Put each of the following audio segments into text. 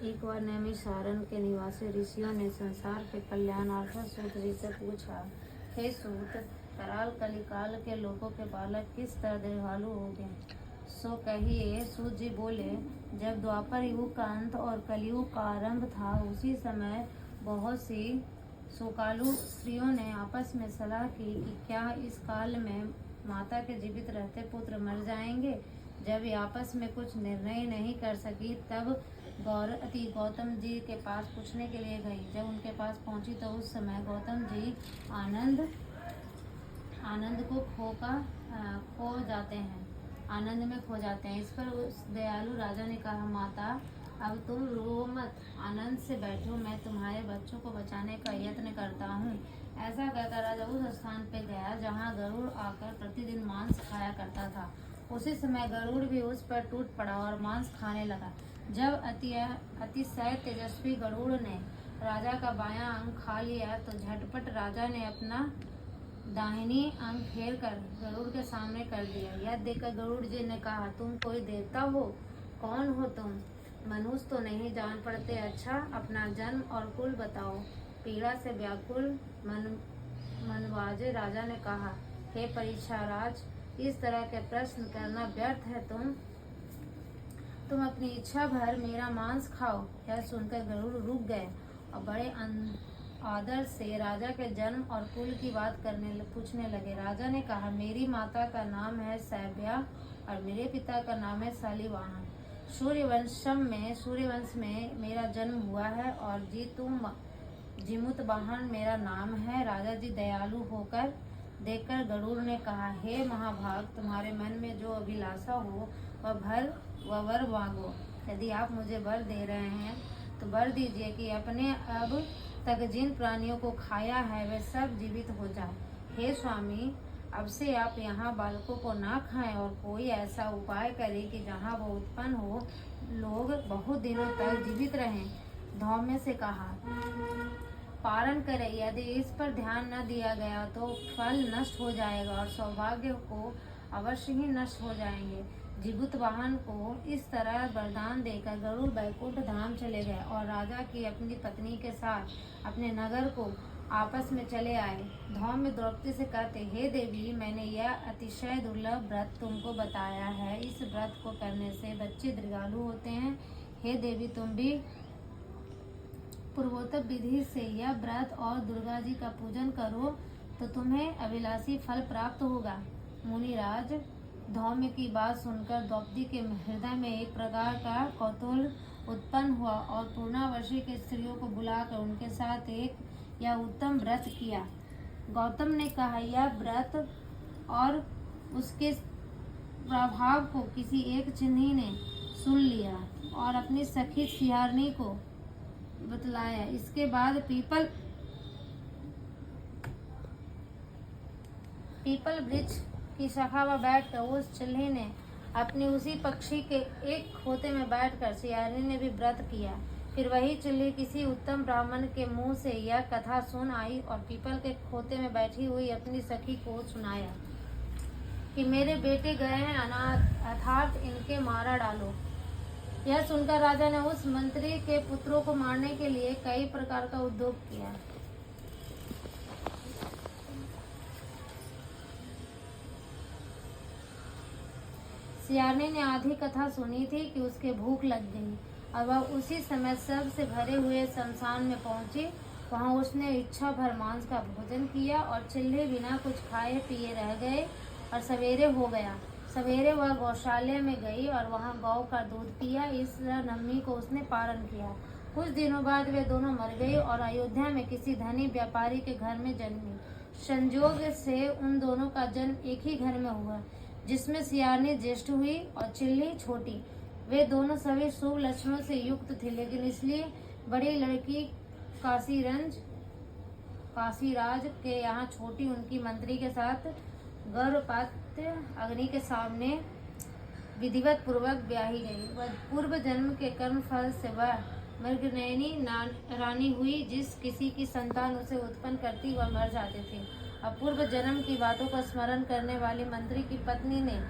एक बार नैमिषारण्य के निवासी ऋषियों ने संसार के कल्याणार्थ सूत जी से पूछा, हे सूत, कराल कलिकाल के लोगों के बालक किस तरह दीर्घायु हो गए? सो कहिए। सूत जी बोले, जब द्वापर युग का अंत और कलयुग का आरंभ था, उसी समय बहुत सी सुकालु स्त्रियों ने आपस में सलाह की कि क्या इस काल में माता के जीवित रहते पुत्र मर जाएंगे। जब ये आपस में कुछ निर्णय नहीं कर सकी, तब गौतम जी के पास पूछने के लिए गई। जब उनके पास पहुंची तो उस समय गौतम जी आनंद को खो जाते हैं, आनंद में खो जाते हैं। इस पर उस दयालु राजा ने कहा, माता अब तुम रो मत, आनंद से बैठो, मैं तुम्हारे बच्चों को बचाने का यत्न करता हूँ। ऐसा कहकर राजा उस स्थान पर गया जहाँ गरुड़ आकर प्रतिदिन मांस खाया करता था। उसी समय गरुड़ भी उस पर टूट पड़ा और मांस खाने लगा। जब अतिशय तेजस्वी गरुड़ ने राजा का बायां अंग खा लिया तो झटपट राजा ने अपना दाहिनी अंग फेर कर गरुड़ के सामने कर दिया। यह देखकर गरुड़ जी ने कहा, तुम कोई देवता हो? कौन हो तुम? मनुष्य तो नहीं जान पड़ते। अच्छा, अपना जन्म और कुल बताओ। पीड़ा से व्याकुल मनवाजे राजा ने कहा, हे परीक्षाराज, इस तरह के प्रश्न करना व्यर्थ है। तुम अपनी इच्छा भर मेरा मांस खाओ। यह सुनकर गरुड़ रुक गए और बड़े आदर से राजा के जन्म और कुल की बात पूछने लगे। राजा ने कहा, मेरी माता का नाम है सैव्या और मेरे पिता का नाम है शालिवाहन। सूर्यवंश में मेरा जन्म हुआ है और जिमुतवाहन मेरा नाम है। राजा जी दयालु होकर देखकर गरुड़ ने कहा, हे महाभाग, तुम्हारे मन में जो अभिलाषा हो वह वर मांगो। यदि आप मुझे वर दे रहे हैं तो वर दीजिए कि अपने अब तक जिन प्राणियों को खाया है वे सब जीवित हो जाए। हे स्वामी, अब से आप यहाँ बालकों को ना खाएं और कोई ऐसा उपाय करें कि जहाँ वो उत्पन्न हो लोग बहुत दिनों तक जीवित रहें। धौम्य से कहा, पारण करे। यदि इस पर ध्यान न दिया गया तो फल नष्ट हो जाएगा और सौभाग्य को अवश्य ही नष्ट हो जाएंगे। जिबुतवाहन को इस तरह वरदान देकर गरुड़ बैकुंठ धाम चले गए और राजा की अपनी पत्नी के साथ अपने नगर को आपस में चले आए। धौम्य द्रौपदी से कहते, हे देवी, मैंने यह अतिशय दुर्लभ व्रत तुमको बताया है। इस व्रत को करने से बच्चे दीर्घायु होते हैं। हे देवी, तुम भी पूर्वोक्त विधि से यह व्रत और दुर्गा जी का पूजन करो तो तुम्हें अभिलाषी फल प्राप्त होगा। मुनिराज, धौम्य की बात सुनकर द्रौपदी के हृदय में एक प्रकार का कौतूहल उत्पन्न हुआ और पूर्णावर्षी के स्त्रियों को बुलाकर उनके साथ यह उत्तम व्रत किया। गौतम ने कहा, यह व्रत और उसके प्रभाव को किसी एक चिन्ही ने सुन लिया और अपनी सखी सियारनी को बतलाया। इसके बाद पीपल वृक्ष की शाखा पर बैठकर उस चिल्ही ने अपनी उसी पक्षी के एक खोते में बैठकर सियारनी ने भी व्रत किया। फिर वही चिल्ही किसी उत्तम ब्राह्मण के मुंह से यह कथा सुन आई और पीपल के खोते में बैठी हुई अपनी सखी को सुनाया कि मेरे बेटे गए हैं अनाथ, अर्थात इनके मारा डालो। यह सुनकर राजा ने उस मंत्री के पुत्रों को मारने के लिए कई प्रकार का उद्योग किया। सियारनी ने आधी कथा सुनी थी कि उसके भूख लग गई और वह उसी समय सबसे भरे हुए शमशान में पहुंची। वहां उसने इच्छा भर मांस का भोजन किया और चिल्हे बिना कुछ खाए पिए रह गए और सवेरे हो गया। सवेरे वह गौशाला में गई और वहां गौ का दूध पिया। इस नम्मी को उसने पारण किया। कुछ दिनों बाद वे दोनों मर गई और अयोध्या में किसी धनी व्यापारी के घर में जन्मी। संयोग से उन दोनों का जन्म एक ही घर में हुआ, जिसमें सियारनी ज्येष्ठ हुई और चिल्ली छोटी। वे दोनों सभी शुभ लक्षणों से युक्त थे, लेकिन इसलिए बड़ी लड़की काशीराज के यहाँ छोटी उनकी मंत्री के साथ गर्भपात अग्नि के सामने विधिवत पूर्वक ब्याही गई। वह पूर्व जन्म के कर्म फल से वह मृगनयनी रानी हुई। जिस किसी की संतान उसे उत्पन्न करती वह मर जाते थे। अब पूर्व जन्म की बातों का स्मरण करने वाली मंत्री की पत्नी ने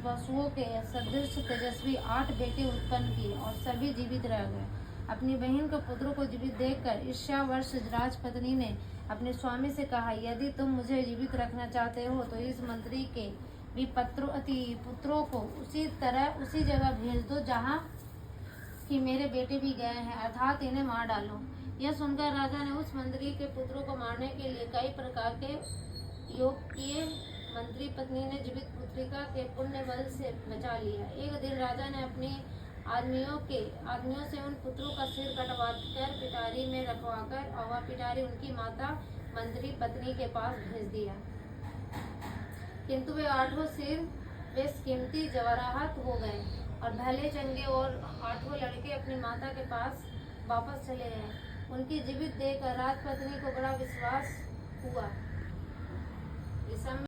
पशुओं के सदृश तेजस्वी 8 बेटे उत्पन्न किए और सभी जीवित रह गए। अपनी बहन के पुत्रों को जीवित देखकर ईर्ष्यावश राजपत्नी ने अपने स्वामी से कहा, यदि तुम मुझे जीवित रखना चाहते हो तो इस मंत्री के भी पुत्रों को उसी जगह भेज दो जहाँ कि मेरे बेटे भी गए हैं, अर्थात इन्हें मार डालो। यह सुनकर राजा ने उस मंत्री के पुत्रों को मारने के लिए कई प्रकार के योग किए। मंत्री पत्नी ने जीवित पुत्रिका के पुण्य बल से बचा लिया। एक दिन राजा ने अपने आदमियों से उन पुत्रों का सिर कटवाकर पिटारी में रखवाकर और वह पिटारी उनकी माता मंत्री पत्नी के पास भेज दिया। किंतु वे 8 सिर बेशकीमती जवाहरात हो गए और भले चंगे और 8 लड़के अपनी माता के पास वापस चले गए। उनकी जीवित देखकर राजपत्नी को बड़ा विश्वास हुआ।